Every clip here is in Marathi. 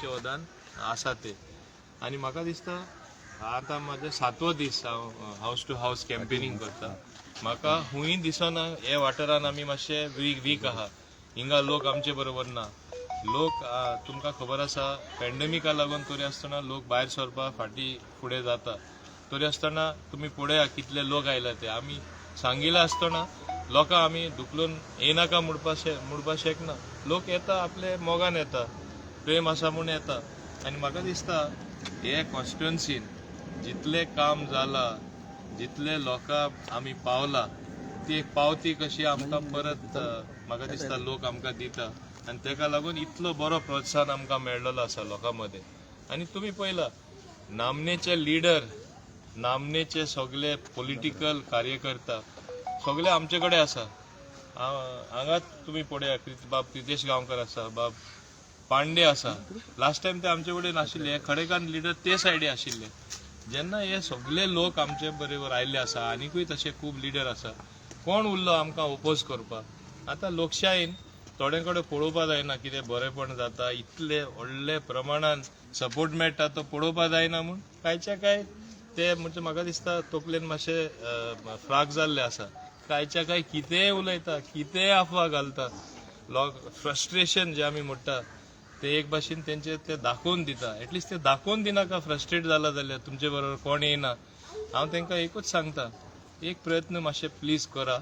आमचे वदान आसा ते. आनी म्हाका दिसता आतां म्हाजे 7वो दीस हांव हावस टू हावस कॅम्पेनींग करता. म्हाका खूंय दिसना हे वाठारान आमी मातशे वीक आहा. हिंगा लोक आमचे बरोबर ना. लोक तुमकां खबर आसा पॅन्डेमिका लागून तरी आसतना लोक भायर सरपाक फुडें जाता. तरी आसतना तुमी पळया कितले लोक आयला ते. आमी सांगिल्ले आसतना लोकां आमी दुखलून येनाका म्हणपाक शकना. लोक येता आपले मोगान येता, प्रेम आसा म्हूण येता. आनी म्हाका दिसता हे कॉन्स्टिट्युएन्सीन जितले काम जाला, जितले लोकां आमी पावला, ती एक पावती कशी आमकां परत म्हाका दिसता लोक आमकां दिता. आनी तेका लागून इतलो बरो प्रोत्साहन आमकां मेळ्ळलो आसा लोकां मदें. आनी तुमी पळयला नामनेचे लिडर, नामनेचे सगळे पॉलिटिकल कार्यकर्ता सगळे आमचे कडेन आसा. हांगाच तुमी पळया बाब प्रितेश गांवकर आसा, बाब पांडे आसा. लास्ट टायम ते आमचे कडेन नाशिल्ले, हे खडेकान लिडर ते सायडी आशिल्ले. जेन्ना हे सगळे लोक आमचे बरोबर आयिल्ले आसा, आनीकूय तशे खूब लिडर आसा, कोण उरलो आमकां ओपोज करपाक. आतां लोकशायेन थोडे कडेन पळोवपा जायना कितें बरेपण जाता, इतले व्हडले प्रमाणान सपोर्ट मेळटा तो पळोवपा जायना म्हूण कांयच्या काय ते म्हणजे म्हाका दिसता तकलेन मातशे फ्राक जाल्ले आसा. कांयच्या काय कितेंय उलयता, कितेंय अफवा घालता. फ्रस्ट्रेशन जे आमी म्हणटा ते एक भाशेन तेंचे ते दाखोवन दिता. एटलिस्ट ते दाखोवन दिनाका फ्रस्ट्रेट जाला जाल्यार तुमचे बरोबर कोण येना. हांव तांकां एकूच सांगता, एक प्रयत्न मातशे प्लीज करा.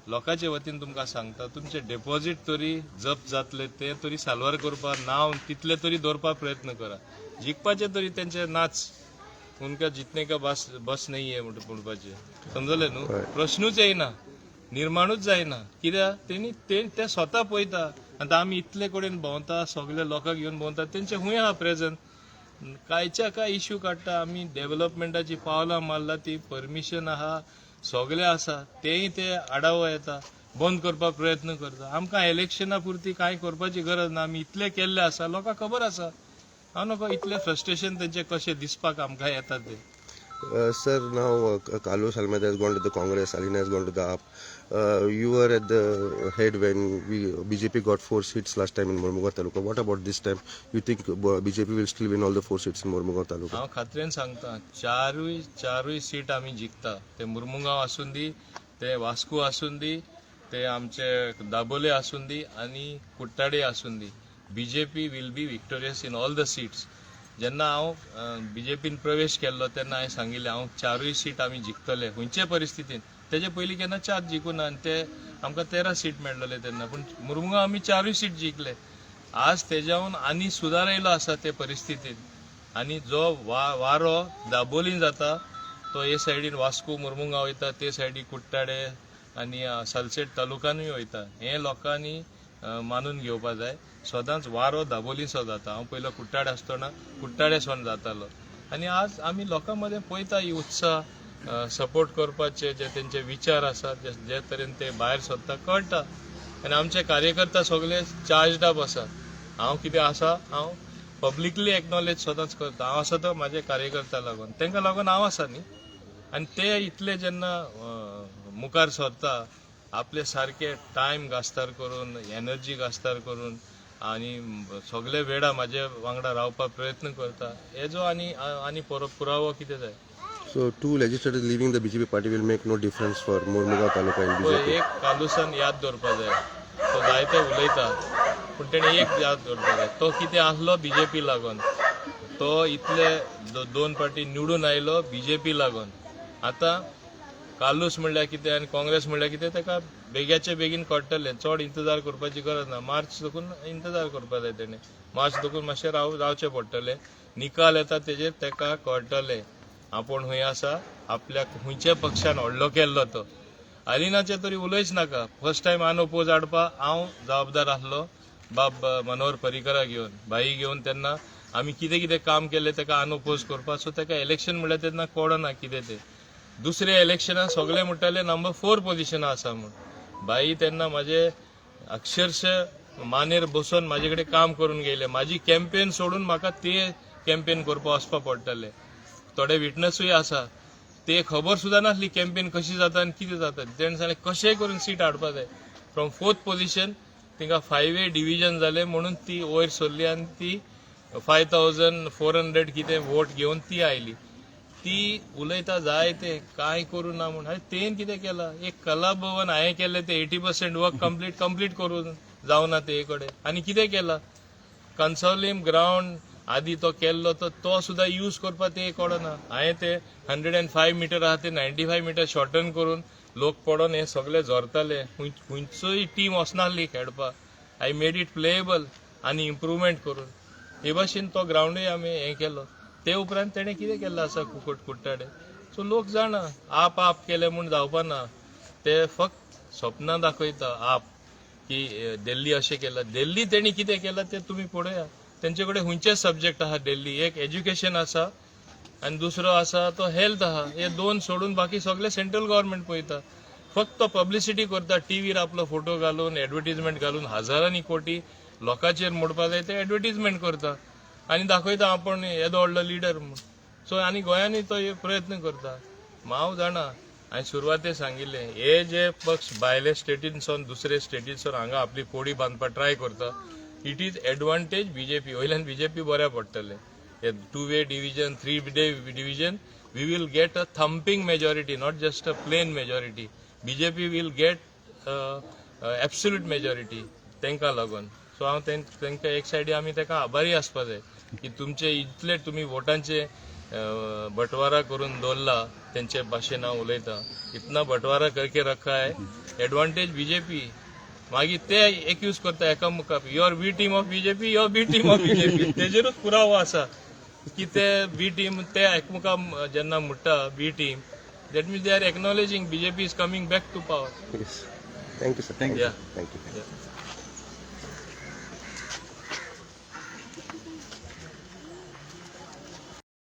लोकांचे वतीन तुमकां सांगता, तुमचे डेपॉझीट तरी जप्त जातले ते तरी साल्वार करपाक नांव तितले तरी दवरपाक प्रयत्न करा. जिखपाचे तरी तेंचे नाच, उनका जितने का बस नाही आहे म्हणपाचे. समजले न्हू. प्रश्नूच येयना, निर्माणूच जायना. कित्याक ते स्वता पळयता. आतां आमी इतले कडेन भोंवता, सगळे लोकांक घेवन भोंवता, तेंचे खूंय आहा प्रेझेंट. कांयच्या काय इश्यू काडटा. आमी डेव्हलपमेंटाची पावलां मारला, ती परमिशन आहा, सगळे आसा, तेय ते आडावो येता, बंद करपाक प्रयत्न करता. आमकां इलेक्शना पुरती कांय करपाची गरज ना. आमी इतले केल्ले आसा, लोकांक खबर आसा. हांव नको इतले फ्रस्ट्रेशन तेंचे कशें दिसपाक आमकां येता ते. Sir, now Carlos Almeida has gone to the Congress, Alina has gone to the AAP. You were at the head when BJP got 4 seats last time in Mormugar Taluka. What about this time? You think BJP will still win all the 4 seats in Mormugar Taluka? हांव खात्रेन सांगता, चारूय सीट आमी जिखता. ते मुर्मुगांव आसून दी, ते वास्को आसून दी, ते आमचे दाबोले आसून दी, आनी कुट्टाडे आसून दी. BJP will be victorious in all the seats. जेन्ना हांव BJPन प्रवेश केल्लो तेन्ना हांवें सांगिल्लें हांव चारूय सीट आमी जिखतले खंयचे परिस्थितीन. तेजे पयलीं केन्ना चार जिखूना आनी ते आमकां 13 सीट मेळ्ळले तेन्ना. पूण मुर्मुगांव आमी चारूय सीट जिखले. आज तेज्याहून आनी सुदार येयलो आसा ते परिस्थितीन. आनी जो वारो दाबोलीन जाता तो हे सायडीन वास्को मुर्मुगांव वयता, ते सायडीन कुट्टाडे आनी सालसेट तालुकानूय वयता. हे लोकांनी मानून घेवपा जाय. सदांच वारो दाबोलीसो जाता. हांव पयलो कुट्टाडे आसतना कुट्टाडेसून जातालो. आनी आज आमी लोकां मदें पळयता ही उत्साह सपोर्ट करपाचे जे तेंचे विचार आसा, जे तरेन ते भायर सरता कळटा. आनी आमचे कार्यकर्ता सगळे चार्जड अप आसा. हांव कितें आसा हांव पब्लिकली एक्नॉलेज सदांच करता. हांव आसा तो म्हाजे कार्यकर्ता लागून, तांकां लागून हांव आसा न्ही. आनी ते इतले जेन्ना मुखार सरता, आपले सारके टायम गास्तार करून, एनर्जी गास्तार करून आनी सगळे वेळा म्हाजे वांगडा रावपाक प्रयत्न करता, हेजो आनी पुरावो कितें जाय. So 2 legislators leaving the BJP party will make no difference for Mormugaon Taluka in BJP. एक कालुसान याद दवरपा जाय. तो जायते उलयता पूण तेणे एक याद दवरपा जाय, तो कितें आसलो BJP लागून. तो इतले 2 फावटी निवडून आयलो BJP लागून. आतां कालूस म्हणल्यार कितें आनी काँग्रेस म्हणल्यार कितें तेका बेग्याचे बेगीन कळटलें. चड इंतजार करपाची गरज ना. मार्च देखून इंतजार करपा जाय तेणें. मार्च देखून मातशें रावचें पडटलें. निकाल येता तेजेर तेका कळटलें आपूण खंय आसा, आपल्याक खंयच्या पक्षान व्हडलो केल्लो तो. अलिनाचे तरी उलयच नाका. फर्स्ट टायम अनओपोज हाडपाक हांव जबाबदार आसलो बाब मनोहर पर्रीकरा घेवन, भाई घेवन. तेन्ना आमी कितें कितें काम केलें तेका अनओपोज करपाक. सो तेका इलेक्शन म्हणल्यार तेन्ना कळना कितें तें. दुसऱ्या इलेक्शनाक सगळे म्हणटाले नंबर 4 पोजिशनां आसा म्हूण. भाई तेन्ना म्हाजे अक्षरशः मानेर बसून म्हाजे कडेन काम करून गेले. म्हाजी कॅम्पेन सोडून म्हाका ते कॅम्पेन करपाक वचपाक पडटलें. थोडे विटनसूय आसा, ते खबर सुद्दां नासली कॅम्पेन कशी जाता आनी कितें जाता. तेणें सांगलें कशेंय करून सीट हाडपा जाय. फ्रॉम 4th पोजिशन तिंगा 5A डिव्हिजन जालें म्हणून ती वयर सरली आनी ती 5400 कितें वोट घेवन ती आयली. ती उलयता जाय ते काय करू ना म्हणून. अरे तेन कितें केला, एक कला भवन हांवें केलें ते 80% वर्क कंप्लीट करून जावना ते कडेन. आनी कितें केला, कन्सोलिम ग्राउंड आधी तो केल्लो तो सुद्धा यूज करपा ते कळना. हांवें ते 105 मीटर आहा ते 95 मीटर शॉर्टन करून लोक पडोन हे सगळे झरताले. खंयचोय टीम वचनासली खेळपाक. आय मेड इट प्लेएबल आनी इम्प्रुवमेंट करून हे भाशेन तो ग्राउंडूय आमी हे केलो. ते उपरांत तेणें कितें केल्लें आसा कुट्टाडे. सो लोक जाणा आप केलें म्हूण जावपा ना. ते फक्त स्वप्नां दाखयता आप की दिल्ली अशें केलं. दिल्ली तेणी कितें केलं ते तुमी पळया. तेंचे कडेन खंयचेच सब्जेक्ट आहा दिल्ली. एक एज्युकेशन आसा आनी दुसरो आसा तो हेल्थ आहा. हे दोन सोडून बाकी सगळे सेंट्रल गव्हर्नमेंट पळयता. फक्त तो पब्लिसिटी करता टीव्हीर आपलो फोटो घालून एडवर्टिजमेंट घालून हजारांनी कोटी लोकांचेर मोडपा जाय ते एडवर्टिजमेंट करता आनी दाखयता आपण येदो व्हडलो लिडर म्हूण. सो आनी गोंयांनी तो प्रयत्न करता. हांव जाणा हांवें सुरवाते सांगिल्लें हे जे पक्ष भायले स्टेटीनसून दुसरे स्टेटीनसून हांगा आपली कोडी बांदपाक ट्राय करता. It is advantage BJP. वयल्यान बीजेपी बऱ्या पडटले. 2-way division, 3-way division, we will get a thumping majority, not just a plain majority. BJP will get absolute majority. तेंका लागून. सो हांव तेंका एक सायडी आमी तेका आभारी आसपा जाय की तुमचे इतले तुमी वोटांचे बटवारा करून दवरला. तेंचे भाशेन हांव उलयता. इतना बटवारा करके रखा है. Advantage BJP. मागीर ते एक यूज करता एकामुखार. Your B team of BJP, your B team of BJP. तेजेरूच पुरावो आसा की ते बी टीम ते एकमुखार जेन्ना म्हणटा B team, that means they are acknowledging BJP is coming back to power. Yes. Thank you, sir. Yeah. Thank you. Yeah.